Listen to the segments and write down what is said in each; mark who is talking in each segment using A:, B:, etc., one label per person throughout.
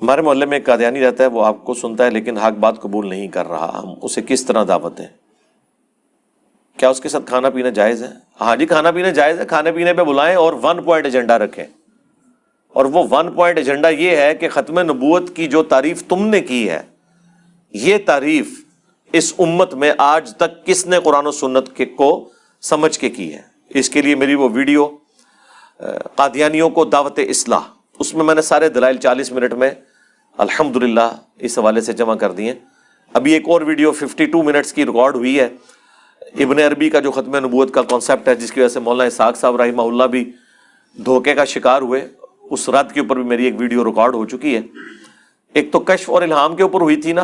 A: ہمارے محلے میں ایک قادیانی رہتا ہے، وہ آپ کو سنتا ہے لیکن حق بات قبول نہیں کر رہا، ہم اسے کس طرح دعوت دیں؟ کیا اس کے ساتھ کھانا پینا جائز ہے؟ ہاں جی، کھانا پینا جائز ہے، کھانے پینے پہ بلائیں اور 1 پوائنٹ ایجنڈا رکھیں، اور وہ 1 پوائنٹ ایجنڈا یہ ہے کہ ختم نبوت کی جو تعریف تم نے کی ہے، یہ تعریف اس امت میں آج تک کس نے قرآن و سنت کو سمجھ کے کی ہے؟ اس کے لیے میری وہ ویڈیو قادیانیوں کو دعوت اصلاح، اس میں نے سارے دلائل 40 منٹ میں الحمدللہ اس حوالے سے جمع کر دیے۔ ابھی ایک اور ویڈیو 52 منٹس کی ریکارڈ ہوئی ہے، ابن عربی کا جو ختم نبوت کا کانسیپٹ ہے، جس کی وجہ سے مولانا اسحاق صاحب رحمہ اللہ بھی دھوکے کا شکار ہوئے، اس رد کے اوپر بھی میری ایک ویڈیو ریکارڈ ہو چکی ہے۔ ایک تو کشف اور الہام کے اوپر ہوئی تھی نا،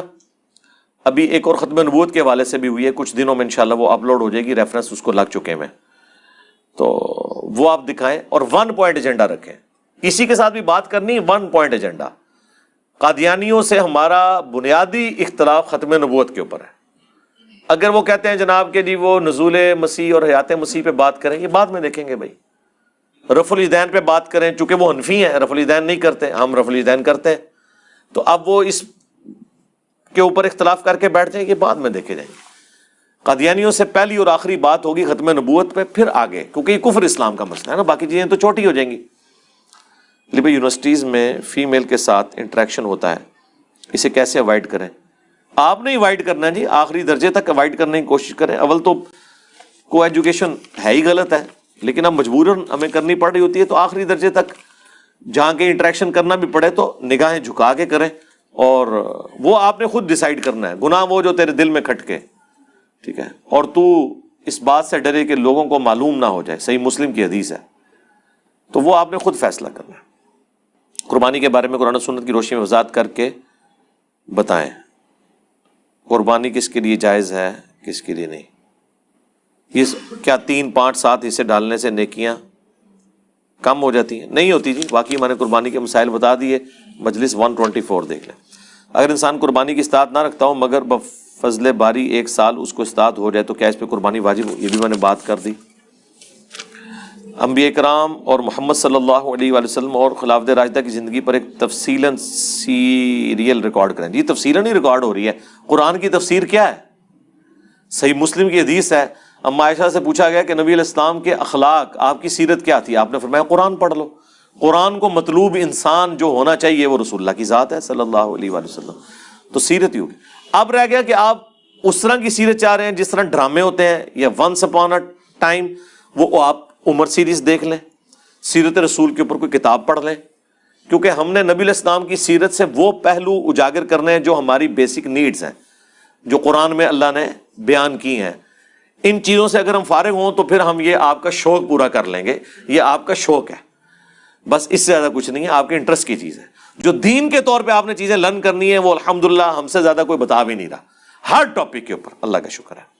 A: ابھی ایک اور ختم نبوت کے حوالے سے بھی ہوئی ہے، کچھ دنوں میں انشاءاللہ وہ اپلوڈ ہو جائے گی، ریفرنس اس کو لگ چکے ہیں، تو وہ آپ دکھائیں اور 1 پوائنٹ ایجنڈا رکھیں۔ کسی کے ساتھ بھی بات کرنی 1 پوائنٹ ایجنڈا۔ قادیانیوں سے ہمارا بنیادی اختلاف ختم نبوت کے اوپر ہے۔ اگر وہ کہتے ہیں جناب کہ جی وہ نزول مسیح اور حیات مسیح پہ بات کریں، یہ بعد میں دیکھیں گے بھائی۔ رفع الیدین پہ بات کریں، چونکہ وہ حنفی ہیں، رفع الیدین نہیں کرتے، ہم رفع الیدین کرتے ہیں، تو اب وہ اس کے اوپر اختلاف کر کے بیٹھ جائیں، یہ بعد میں دیکھے جائیں گے۔ قادیانیوں سے پہلی اور آخری بات ہوگی ختم نبوت پہ، پھر آگے، کیونکہ یہ کفر اسلام کا مسئلہ ہے نا، باقی چیزیں تو چھوٹی ہو جائیں گی۔ لیکن یونیورسٹیز میں فیمیل کے ساتھ انٹریکشن ہوتا ہے، اسے کیسے اوائڈ کریں؟ آپ نے اوائڈ کرنا ہے جی، آخری درجے تک اوائڈ کرنے کی کوشش کریں۔ اول تو کو ایجوکیشن ہے ہی غلط ہے، لیکن اب مجبوراً ہمیں کرنی پڑ رہی ہوتی ہے، تو آخری درجے تک جہاں کے انٹریکشن کرنا بھی پڑے تو نگاہیں جھکا کے کریں، اور وہ آپ نے خود ڈیسائیڈ کرنا ہے، گناہ وہ جو تیرے دل میں کھٹکے، ٹھیک ہے، اور تو اس بات سے ڈرے کہ لوگوں کو معلوم نہ ہو جائے، صحیح مسلم کی حدیث ہے، تو وہ آپ نے خود فیصلہ کرنا ہے۔ قربانی کے بارے میں قرآن و سنت کی روشنی میں وضاحت کر کے بتائیں، قربانی کس کے لیے جائز ہے، کس کے لیے نہیں؟ یہ کیا 3 5 7 حصے ڈالنے سے نیکیاں کم ہو جاتی ہیں؟ نہیں ہوتی جی، باقی میں نے قربانی کے مسائل بتا دیے، مجلس 124 دیکھ لیں۔ اگر انسان قربانی کی استطاعت نہ رکھتا ہو مگر بفضل باری 1 سال اس کو استطاعت ہو جائے تو کیا اس پہ قربانی واجب ہو؟ یہ بھی میں نے بات کر دی۔ انبیاء کرام اور محمد صلی اللہ علیہ وآلہ وسلم اور خلافت راشدہ کی زندگی پر ایک تفصیلاً سیریل ریکارڈ کریں۔ جی تفصیلاً ہی ریکارڈ ہو رہی ہے، قرآن کی تفسیر کیا ہے؟ صحیح مسلم کی حدیث ہے، اما عائشہ سے پوچھا گیا کہ نبی علیہ السلام کے اخلاق، آپ کی سیرت کیا تھی؟ آپ نے فرمایا قرآن پڑھ لو۔ قرآن کو مطلوب انسان جو ہونا چاہیے وہ رسول اللہ کی ذات ہے صلی اللہ علیہ وآلہ وسلم، تو سیرت ہی ہوگی۔ اب رہ گیا کہ آپ اس طرح کی سیرت چاہ رہے ہیں جس طرح ڈرامے ہوتے ہیں یا ونس اپون اے ٹائم، وہ آپ عمر سیریز دیکھ لیں، سیرت رسول کے اوپر کوئی کتاب پڑھ لیں، کیونکہ ہم نے نبی علیہ السلام کی سیرت سے وہ پہلو اجاگر کرنے ہیں جو ہماری بیسک نیڈز ہیں، جو قرآن میں اللہ نے بیان کی ہیں۔ ان چیزوں سے اگر ہم فارغ ہوں تو پھر ہم یہ آپ کا شوق پورا کر لیں گے، یہ آپ کا شوق ہے، بس اس سے زیادہ کچھ نہیں ہے، آپ کے انٹرسٹ کی چیز ہے۔ جو دین کے طور پہ آپ نے چیزیں لرن کرنی ہے وہ الحمدللہ ہم سے زیادہ کوئی بتا بھی نہیں رہا، ہر ٹاپک کے اوپر۔ اللہ کا شکر ہے۔